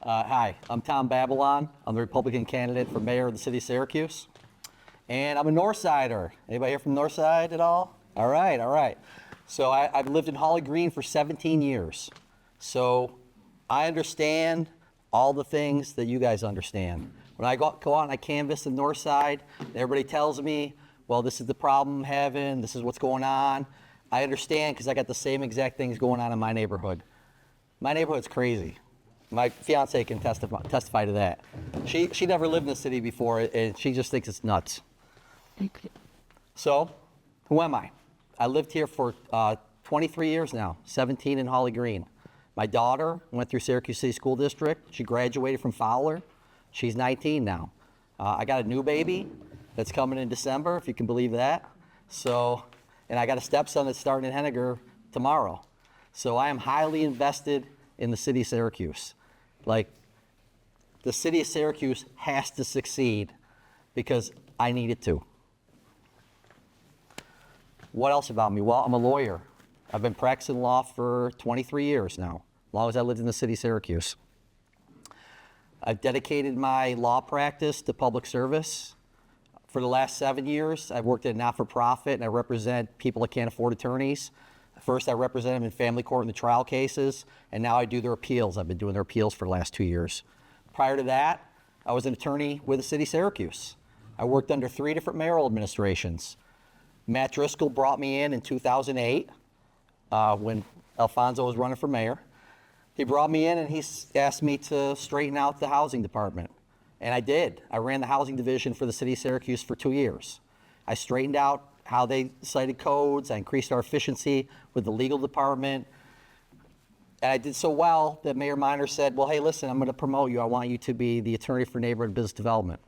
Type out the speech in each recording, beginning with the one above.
Hi, I'm Tom Babilon. I'm the Republican candidate for mayor of the city of Syracuse. And I'm a Northsider. Anybody here from Northside at all? All right, all right. So I've lived in Holly Green for 17 years. So I understand all the things that you guys understand. When I go out and I canvass the Northside, everybody tells me, well, this is the problem I'm having, this is what's going on. I understand because I got the same exact things going on in my neighborhood. My neighborhood's crazy. My fiance can testify to that. She never lived in the city before, and she just thinks it's nuts. Okay. So, who am I? I lived here for 23 years now, 17 in Holly Green. My daughter went through Syracuse City School District. She graduated from Fowler. She's 19 now. I got a new baby that's coming in December, if you can believe that. So, and I got a stepson that's starting in Henniger tomorrow. So I am highly invested in the city of Syracuse. Like, the city of Syracuse has to succeed because I need it to. What else about me? Well, I'm a lawyer. I've been practicing law for 23 years now, as long as I lived in the city of Syracuse. I've dedicated my law practice to public service. For the last 7 years, I've worked at a not-for-profit, and I represent people that can't afford attorneys. First, I represented them in family court in the trial cases, and now I do their appeals. I've been doing their appeals for the last 2 years. Prior to that, I was an attorney with the city of Syracuse. I worked under 3 different mayoral administrations. Matt Driscoll brought me in 2008 when Alfonso was running for mayor. He brought me in and he asked me to straighten out the housing department. And I did. I ran the housing division for the city of Syracuse for 2 years. I straightened out how they cited codes. I increased our efficiency with the legal department. And I did so well that Mayor Miner said, well, hey, listen, I'm going to promote you. I want you to be the attorney for neighborhood business development.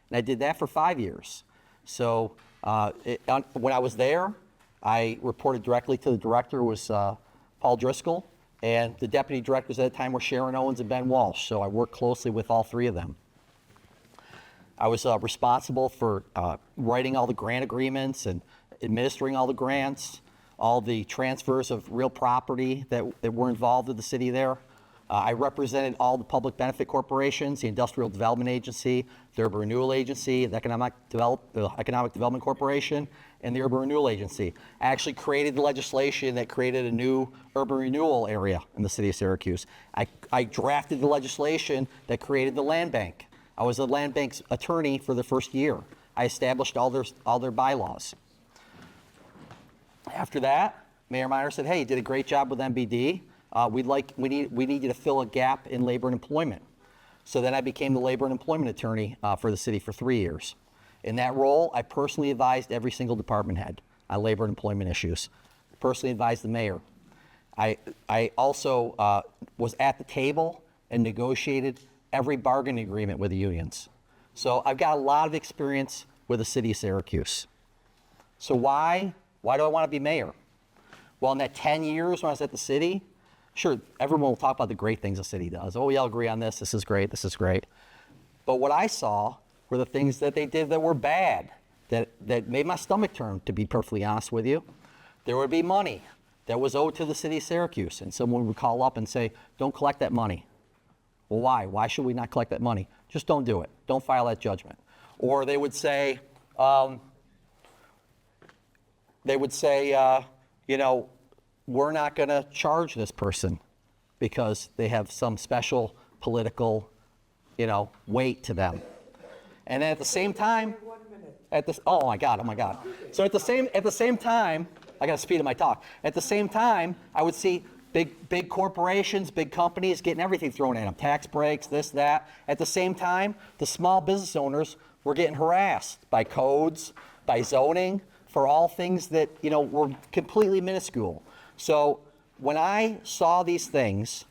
And I did that for 5 years. So when I was there, I reported directly to the director, who was Paul Driscoll, and the deputy directors at the time were Sharon Owens and Ben Walsh. So I worked closely with all 3 of them. I was responsible for writing all the grant agreements and administering all the grants, all the transfers of real property that were involved with the city there. I represented all the public benefit corporations, the Industrial Development Agency, the Urban Renewal Agency, the Economic Development Corporation, and the Urban Renewal Agency. I actually created the legislation that created a new urban renewal area in the city of Syracuse. I drafted the legislation that created the land bank. I was the land bank's attorney for the first year. I established all their bylaws. After that, Mayor Miner said, hey, you did a great job with MBD. We need you to fill a gap in labor and employment. So then I became the labor and employment attorney for the city for 3 years. In that role, I personally advised every single department head on labor and employment issues. Personally advised the mayor. I also was at the table and negotiated every bargaining agreement with the unions. So I've got a lot of experience with the city of Syracuse. So why do I want to be mayor? Well, in that 10 years when I was at the city, sure, everyone will talk about the great things the city does. Oh, we all agree on this. This is great. This is great. But what I saw were the things that they did that were bad, that made my stomach turn, to be perfectly honest with you. There would be money that was owed to the city of Syracuse, and someone would call up and say, don't collect that money. Well, why? Why should we not collect that money? Just don't do it. Don't file that judgment. Or they would say, you know, we're not going to charge this person because they have some special political, you know, weight to them. And then at the same time, oh my God. So at the same time, I got to speed up my talk. At the same time, I would see big corporations, big companies getting everything thrown at them, tax breaks, this, that. At the same time, the small business owners were getting harassed by codes, by zoning, for all things that, you know, were completely minuscule. So when I saw these things,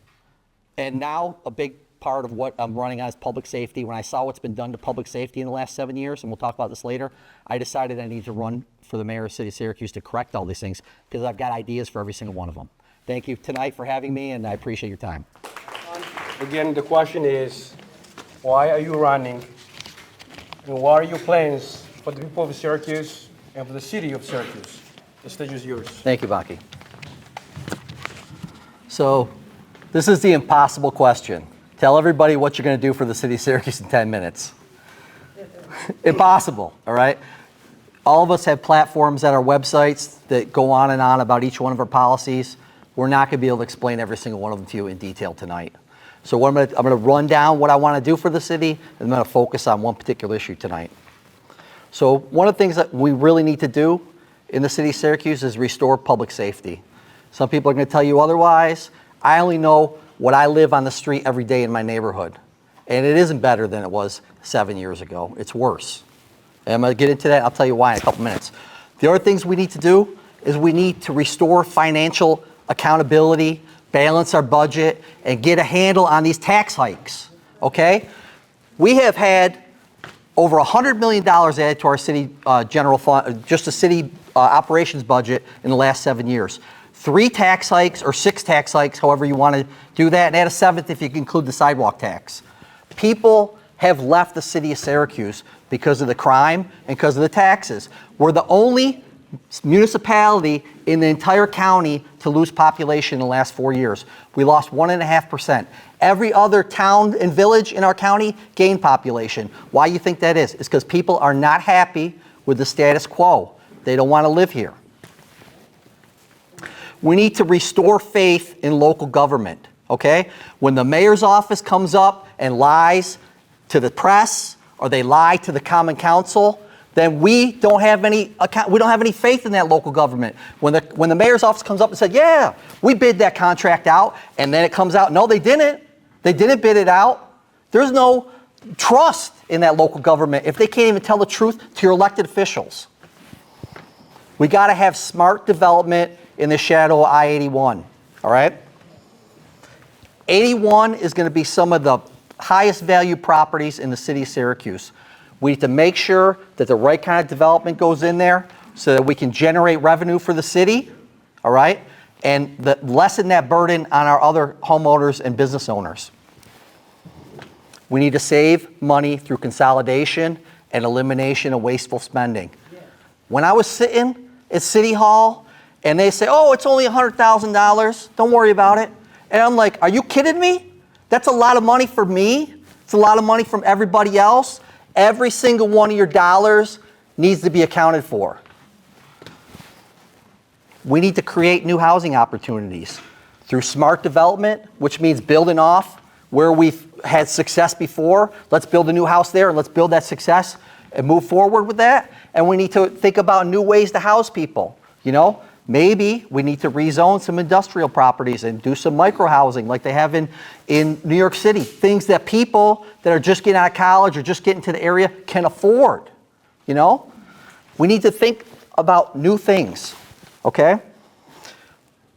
and now a big part of what I'm running on is public safety, when I saw what's been done to public safety in the last 7 years, and we'll talk about this later, I decided I need to run for the mayor of the city of Syracuse to correct all these things, because I've got ideas for every single one of them. Thank you tonight for having me, and I appreciate your time. Again, the question is, why are you running? And what are your plans for the people of Syracuse and for the city of Syracuse? The stage is yours. Thank you, Baki. So this is the impossible question. Tell everybody what you're going to do for the city of Syracuse in 10 minutes. Impossible, all right? All of us have platforms at our websites that go on and on about each one of our policies. We're not going to be able to explain every single one of them to you in detail tonight. So what I'm going to run down what I want to do for the city, and I'm going to focus on one particular issue tonight. So one of the things that we really need to do in the city of Syracuse is restore public safety. Some people are going to tell you otherwise. I only know what I live on the street every day in my neighborhood. And it isn't better than it was 7 years ago. It's worse. And I'm going to get into that. I'll tell you why in a couple minutes. The other things we need to do is we need to restore financial accountability, balance our budget, and get a handle on these tax hikes, okay? We have had over $100 million added to our city general fund, just the city operations budget in the last 7 years. 3 tax hikes or 6 tax hikes, however you want to do that, and add a 7th if you can include the sidewalk tax. People have left the city of Syracuse because of the crime and because of the taxes. We're the only municipality in the entire county to lose population in the last 4 years. We lost 1.5%. Every other town and village in our county gained population. Why you think that is? It's because people are not happy with the status quo. They don't want to live here. We need to restore faith in local government, okay? When the mayor's office comes up and lies to the press or they lie to the common council, then we don't have any faith in that local government. When the mayor's office comes up and said, yeah, we bid that contract out, and then it comes out, no, they didn't. They didn't bid it out. There's no trust in that local government if they can't even tell the truth to your elected officials. We got to have smart development in the shadow of I-81, all right? 81 is going to be some of the highest value properties in the city of Syracuse. We need to make sure that the right kind of development goes in there so that we can generate revenue for the city, all right? And lessen that burden on our other homeowners and business owners. We need to save money through consolidation and elimination of wasteful spending. When I was sitting at City Hall and they say, oh, it's only $100,000, don't worry about it. And I'm like, are you kidding me? That's a lot of money for me. It's a lot of money from everybody else. Every single one of your dollars needs to be accounted for. We need to create new housing opportunities through smart development, which means building off where we've had success before. Let's build a new house there and let's build that success and move forward with that. And we need to think about new ways to house people. You know, maybe we need to rezone some industrial properties and do some micro housing like they have in New York City. Things that people that are just getting out of college or just getting to the area can afford. You know, we need to think about new things, okay?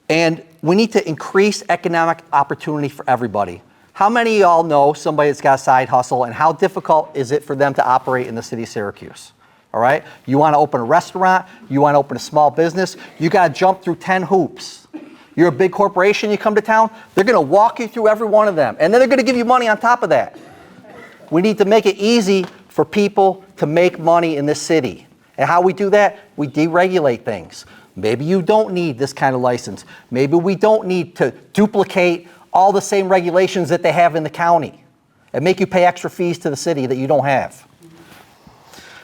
And we need to increase economic opportunity for everybody. How many of y'all know somebody that's got a side hustle, and how difficult is it for them to operate in the city of Syracuse? All right? You want to open a restaurant, you want to open a small business, you got to jump through 10 hoops. You're a big corporation, you come to town, they're going to walk you through every one of them, and then they're going to give you money on top of that. We need to make it easy for people to make money in this city. And how we do that? We deregulate things. Maybe you don't need this kind of license. Maybe we don't need to duplicate all the same regulations that they have in the county and make you pay extra fees to the city that you don't have.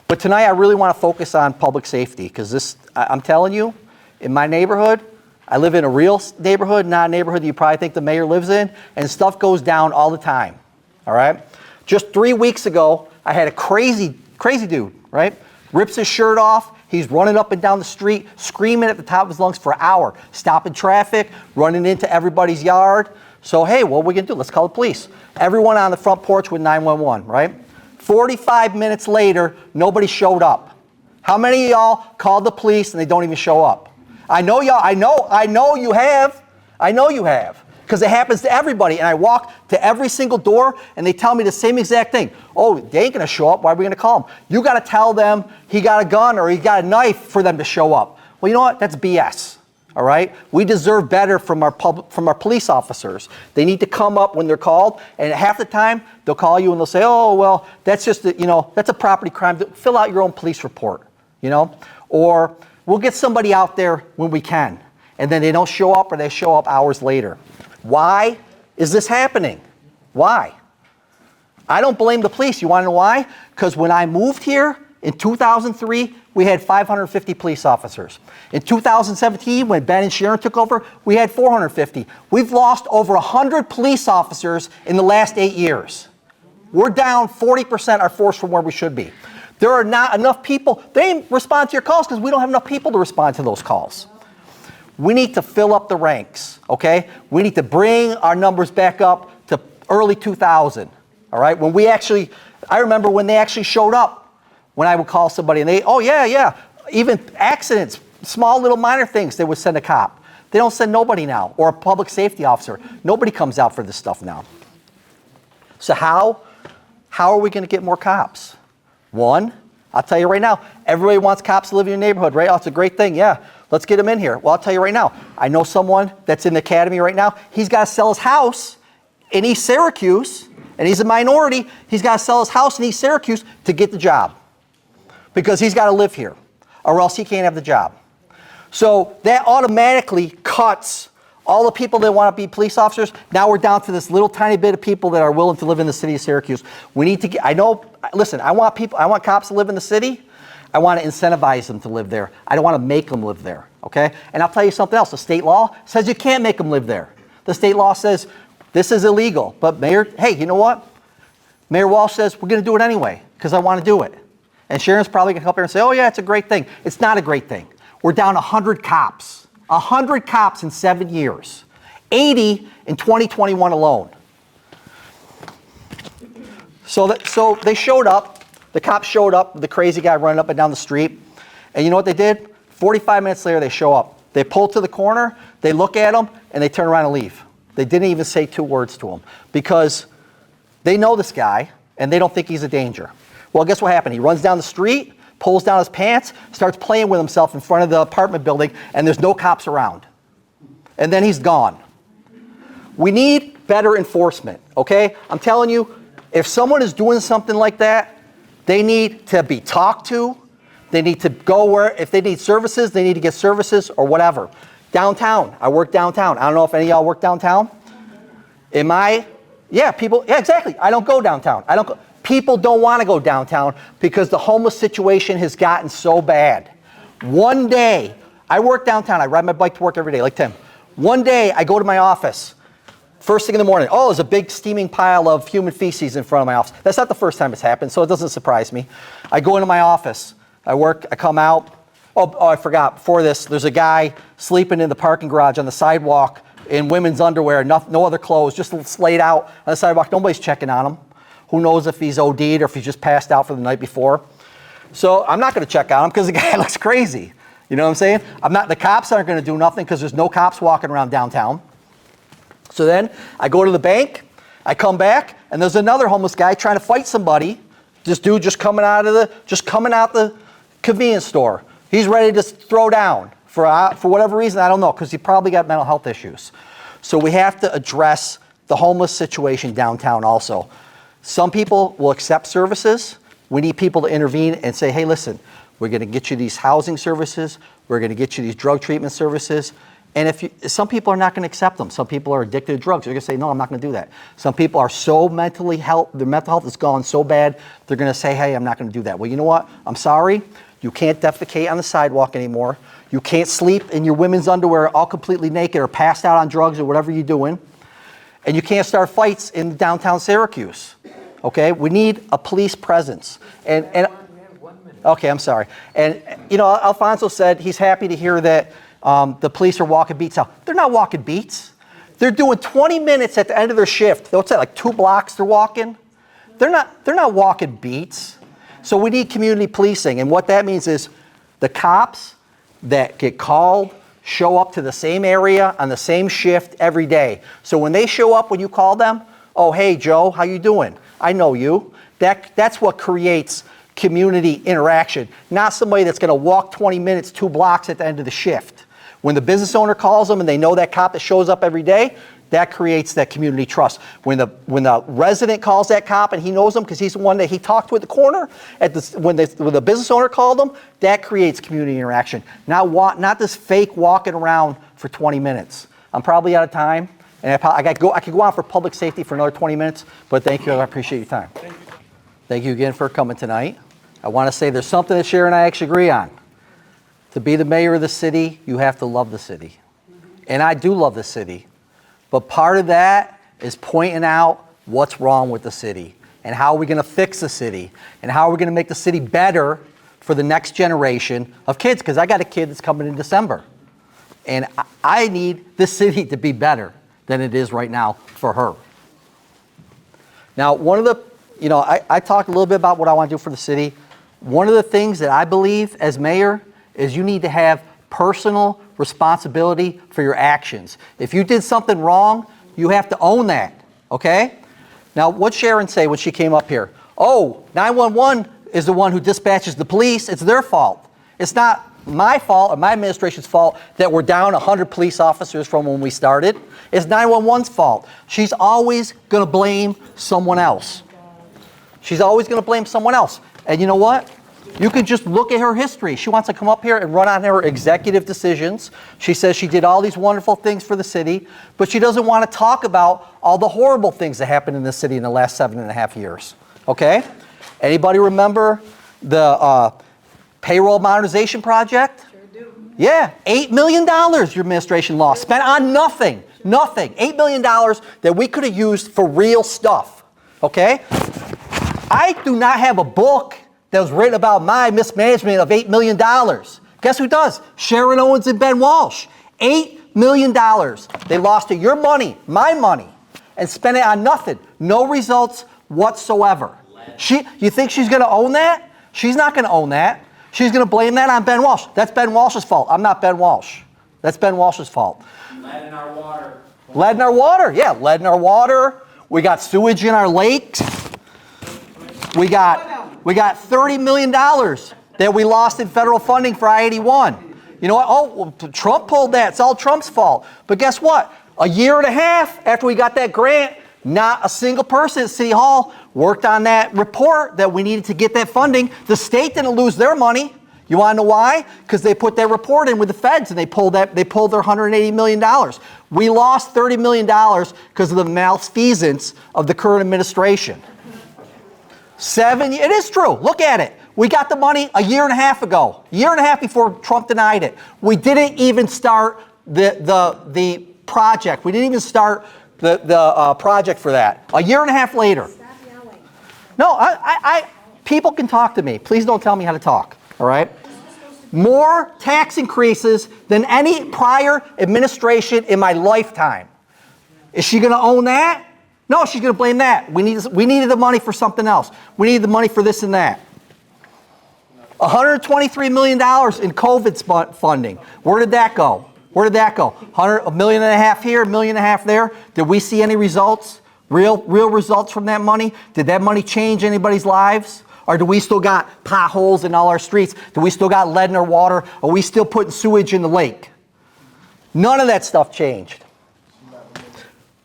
But tonight I really want to focus on public safety because I'm telling you, in my neighborhood, I live in a real neighborhood, not a neighborhood that you probably think the mayor lives in, and stuff goes down all the time, all right? Just 3 weeks ago, I had a crazy dude, right? Rips his shirt off. He's running up and down the street, screaming at the top of his lungs for an hour, stopping traffic, running into everybody's yard. So, hey, what are we going to do? Let's call the police. Everyone on the front porch with 911, right? 45 minutes later, nobody showed up. How many of y'all called the police and they don't even show up? I know y'all, I know you have. I know you have. Because it happens to everybody. And I walk to every single door and they tell me the same exact thing. Oh, they ain't going to show up. Why are we going to call them? You got to tell them he got a gun or he got a knife for them to show up. Well, you know what? That's BS. All right? We deserve better from our police officers. They need to come up when they're called, and half the time they'll call you and they'll say, "Oh, well, that's just that's a property crime. Fill out your own police report." Or we'll get somebody out there when we can, and then they don't show up or they show up hours later. Why is this happening? Why? I don't blame the police. You want to know why? Because when I moved here in 2003, we had 550 police officers. In 2017, when Ben and Sharon took over, we had 450. We've lost over 100 police officers in the last 8 years. We're down 40% our force from where we should be. There are not enough people. They didn't respond to your calls because we don't have enough people to respond to those calls. We need to fill up the ranks, okay? We need to bring our numbers back up to early 2000, all right? I remember when they actually showed up, when I would call somebody and oh yeah, even accidents, small little minor things, they would send a cop. They don't send nobody now, or a public safety officer. Nobody comes out for this stuff now. So how are we gonna get more cops? One, I'll tell you right now, everybody wants cops to live in your neighborhood, right? Oh, it's a great thing, yeah. Let's get them in here. Well, I'll tell you right now, I know someone that's in the academy right now. He's got to sell his house in East Syracuse, and he's a minority. He's got to sell his house in East Syracuse to get the job because he's got to live here or else he can't have the job. So that automatically cuts all the people that want to be police officers. Now we're down to this little tiny bit of people that are willing to live in the city of Syracuse. We need to get, listen, I want cops to live in the city. I want to incentivize them to live there. I don't want to make them live there, okay? And I'll tell you something else. The state law says you can't make them live there. The state law says this is illegal. But Mayor, hey, you know what? Mayor Walsh says we're going to do it anyway because I want to do it. And Sharon's probably going to come up here and say, oh yeah, it's a great thing. It's not a great thing. We're down 100 cops. 100 cops in 7 years. 80 in 2021 alone. So they showed up. The cops showed up with the crazy guy running up and down the street. And you know what they did? 45 minutes later, they show up. They pull to the corner, they look at him, and they turn around and leave. They didn't even say 2 words to him because they know this guy, and they don't think he's a danger. Well, guess what happened? He runs down the street, pulls down his pants, starts playing with himself in front of the apartment building, and there's no cops around. And then he's gone. We need better enforcement, okay? I'm telling you, if someone is doing something like that, they need to be talked to. They need to go where, if they need services, they need to get services or whatever. Downtown, I work downtown. I don't know if any of y'all work downtown. Yeah, exactly. I don't go downtown. People don't want to go downtown because the homeless situation has gotten so bad. One day, I work downtown. I ride my bike to work every day, like Tim. One day, I go to my office. First thing in the morning, there's a big steaming pile of human feces in front of my office. That's not the first time it's happened, so it doesn't surprise me. I go into my office, I work, I come out. I forgot, before this, there's a guy sleeping in the parking garage on the sidewalk in women's underwear, no other clothes, just laid out on the sidewalk. Nobody's checking on him. Who knows if he's OD'd or if he's just passed out for the night before. So I'm not gonna check on him because the guy looks crazy. You know what I'm saying? The cops aren't gonna do nothing because there's no cops walking around downtown. So then I go to the bank, I come back, and there's another homeless guy trying to fight somebody. This dude just coming out the convenience store. He's ready to throw down for whatever reason, I don't know, because he probably got mental health issues. So we have to address the homeless situation downtown also. Some people will accept services. We need people to intervene and say, hey, listen, we're going to get you these housing services. We're going to get you these drug treatment services. And some people are not going to accept them. Some people are addicted to drugs. They're going to say, no, I'm not going to do that. Some people are so their mental health has gone so bad, they're going to say, hey, I'm not going to do that. Well, you know what? I'm sorry. You can't defecate on the sidewalk anymore. You can't sleep in your women's underwear all completely naked or passed out on drugs or whatever you're doing. And you can't start fights in downtown Syracuse. Okay? We need a police presence. Okay, I'm sorry. And, Alfonso said he's happy to hear that the police are walking beats out. They're not walking beats. They're doing 20 minutes at the end of their shift. What's that, like 2 blocks they're walking? They're not walking beats. So we need community policing. And what that means is the cops that get called show up to the same area on the same shift every day. So when they show up when you call them, oh, hey, Joe, how you doing? I know you. That's what creates community interaction, not somebody that's going to walk 20 minutes, 2 blocks at the end of the shift. When the business owner calls them and they know that cop that shows up every day, that creates that community trust. When the resident calls that cop and he knows them because he's the one that he talked to at the corner, when the business owner called them, that creates community interaction. Not this fake walking around for 20 minutes. I'm probably out of time. And I could go on for public safety for another 20 minutes, but thank you. I appreciate your time. Thank you. Thank you again for coming tonight. I want to say there's something that Sharon and I actually agree on. To be the mayor of the city, you have to love the city. And I do love the city. But part of that is pointing out what's wrong with the city and how are we going to fix the city and how are we going to make the city better for the next generation of kids, because I got a kid that's coming in December. And I need this city to be better than it is right now for her. Now, one of the, I talked a little bit about what I want to do for the city. One of the things that I believe as mayor is you need to have personal responsibility for your actions. If you did something wrong, you have to own that, okay? Now, what'd Sharon say when she came up here? Oh, 911 is the one who dispatches the police. It's their fault. It's not my fault or my administration's fault that we're down 100 police officers from when we started. It's 911's fault. She's always going to blame someone else. She's always going to blame someone else. And you know what? You can just look at her history. She wants to come up here and run on her executive decisions. She says she did all these wonderful things for the city, but she doesn't want to talk about all the horrible things that happened in the city in the last 7.5 years. Okay? Anybody remember the payroll modernization project? Sure do. Yeah, $8 million your administration lost, spent on nothing. Nothing. $8 million that we could have used for real stuff. Okay? I do not have a book that was written about my mismanagement of $8 million. Guess who does? Sharon Owens and Ben Walsh. $8 million. They lost to your money, my money, and spent it on nothing. No results whatsoever. You think she's going to own that? She's not going to own that. She's going to blame that on Ben Walsh. That's Ben Walsh's fault. I'm not Ben Walsh. That's Ben Walsh's fault. Lead in our water. Lead in our water. Yeah, lead in our water. We got sewage in our lakes. We got $30 million that we lost in federal funding for I-81. You know what? Oh, well, Trump pulled that. It's all Trump's fault. But guess what? A year and a half after we got that grant, not a single person at City Hall worked on that report that we needed to get that funding. The state didn't lose their money. You want to know why? Because they put that report in with the feds and they pulled their $180 million. We lost $30 million because of the malfeasance of the current administration. It is true. Look at it. We got the money a year and a half ago. A year and a half before Trump denied it. We didn't even start the project. We didn't even start the project for that. A year and a half later. Stop yelling. No, people can talk to me. Please don't tell me how to talk. All right? More tax increases than any prior administration in my lifetime. Is she going to own that? No, she's going to blame that. We needed the money for something else. We needed the money for this and that. $123 million in COVID funding. Where did that go? Where did that go? $1.5 million here, $1.5 million there. Did we see any results? Real results from that money? Did that money change anybody's lives? Or do we still got potholes in all our streets? Do we still got lead in our water? Are we still putting sewage in the lake? None of that stuff changed.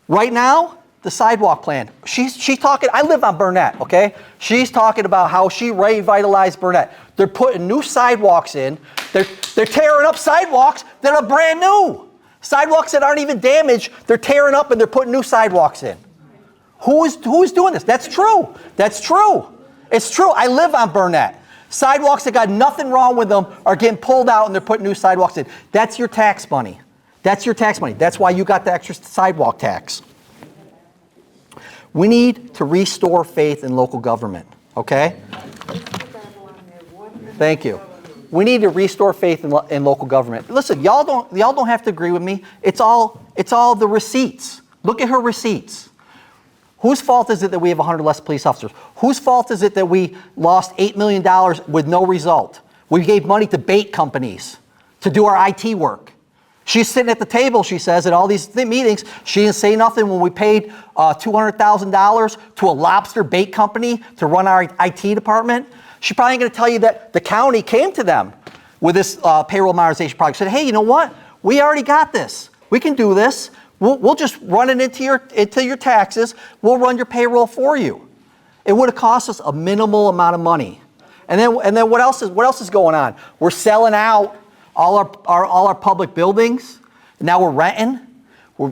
Right now, the sidewalk plan. She's talking, I live on Burnett, okay? She's talking about how she revitalized Burnett. They're putting new sidewalks in. They're tearing up sidewalks that are brand new. Sidewalks that aren't even damaged, they're tearing up and they're putting new sidewalks in. Who is doing this? That's true. That's true. It's true. I live on Burnett. Sidewalks that got nothing wrong with them are getting pulled out and they're putting new sidewalks in. That's your tax money. That's your tax money. That's why you got the extra sidewalk tax. We need to restore faith in local government, okay? Thank you. We need to restore faith in local government. Listen, y'all don't have to agree with me. It's all the receipts. Look at her receipts. Whose fault is it that we have 100 less police officers? Whose fault is it that we lost $8 million with no result? We gave money to bait companies to do our IT work. She's sitting at the table, she says, at all these meetings. She didn't say nothing when we paid $200,000 to a lobster bait company to run our IT department. She's probably going to tell you that the county came to them with this payroll modernization project. Said, hey, you know what? We already got this. We can do this. We'll just run it into your taxes. We'll run your payroll for you. It would have cost us a minimal amount of money. And then what else is going on? We're selling out all our public buildings. Now we're renting.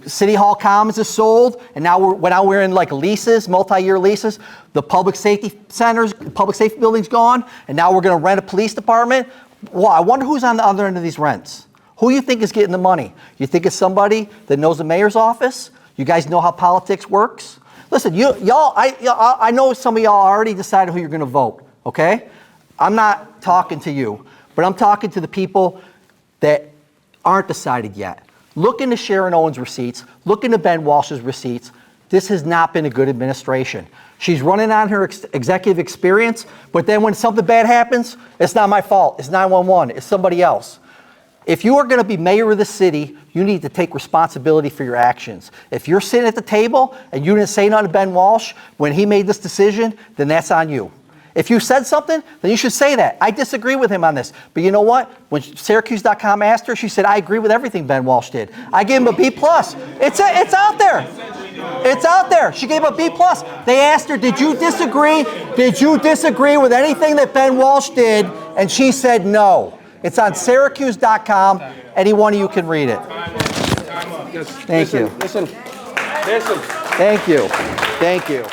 City Hall Commons is sold, and now we're in like leases, multi-year leases. The public safety centers, public safety building's gone, and now we're going to rent a police department. Well, I wonder who's on the other end of these rents. Who you think is getting the money? You think it's somebody that knows the mayor's office? You guys know how politics works? Listen, I know some of y'all already decided who you're going to vote, okay? I'm not talking to you, but I'm talking to the people that aren't decided yet. Look into Sharon Owens' receipts. Look into Ben Walsh's receipts. This has not been a good administration. She's running on her executive experience, but then when something bad happens, it's not my fault. It's 911. It's somebody else. If you are going to be mayor of the city, you need to take responsibility for your actions. If you're sitting at the table and you didn't say nothing to Ben Walsh when he made this decision, then that's on you. If you said something, then you should say that. I disagree with him on this. But you know what? When Syracuse.com asked her, she said, I agree with everything Ben Walsh did. I gave him a B+. It's out there. It's out there. She gave a B+. They asked her, did you disagree? Did you disagree with anything that Ben Walsh did? And she said no. It's on Syracuse.com. Any one of you can read it. Thank you. Listen. Thank you. Thank you.